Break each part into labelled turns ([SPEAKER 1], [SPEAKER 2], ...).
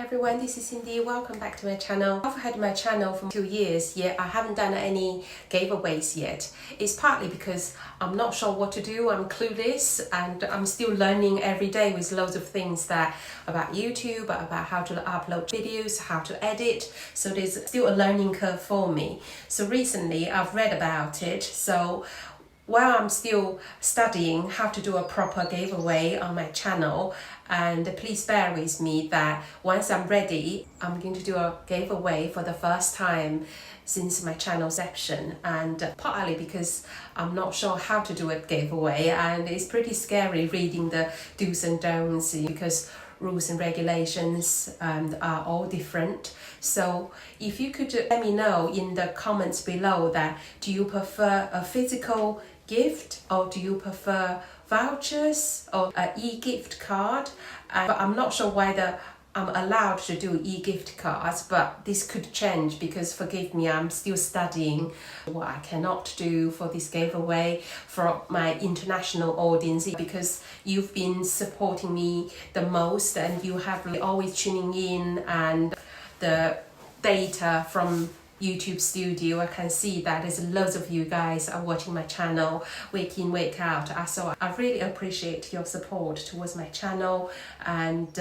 [SPEAKER 1] everyone, this is Cyndy. Welcome back to my channel. I've had my channel for 2 years, yet I haven't done any giveaways yet. It's partly because I'm not sure what to do, I'm clueless, and I'm still learning every day with loads of things about YouTube, about how to upload videos, how to edit. So there's still a learning curve for me. So recently I've read about it. So while I'm still studying how to do a proper giveaway on my channel, and please bear with me that once I'm ready, I'm going to do a giveaway for the first time since my channel inception, and partly because I'm not sure how to do a giveaway, and it's pretty scary reading the do's and don'ts because rules and regulations are all different. So if you could let me know in the comments below that do you prefer a physical gift or do you prefer vouchers or an e-gift card? But I'm not sure whether I'm allowed to do e-gift cards, but this could change because, forgive me, I'm still studying what I cannot do for this giveaway for my international audience, because you've been supporting me the most and you have always tuning in, and the data from YouTube studio, I can see that there's loads of you guys are watching my channel week in, week out. So I really appreciate your support towards my channel, and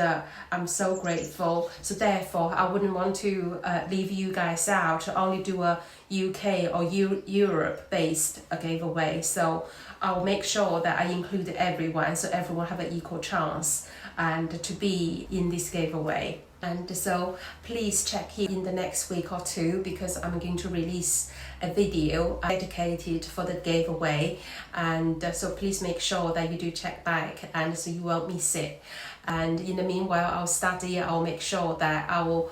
[SPEAKER 1] I'm so grateful. So therefore I wouldn't want to leave you guys out, only do a UK or Europe based giveaway. So I'll make sure that I include everyone, so everyone have an equal chance and to be in this giveaway. And so please check here in the next week or two, because I'm going to release a video dedicated for the giveaway, and so please make sure that you do check back, and so you won't miss it. And in the meanwhile, I'll study, I'll make sure that I will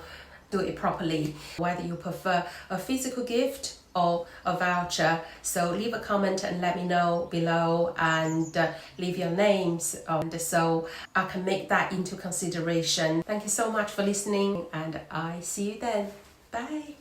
[SPEAKER 1] do it properly, whether you prefer a physical gift or a voucher. So leave a comment and let me know below, and leave your names, and so I can make that into consideration. Thank you so much for listening, and I see you then. Bye.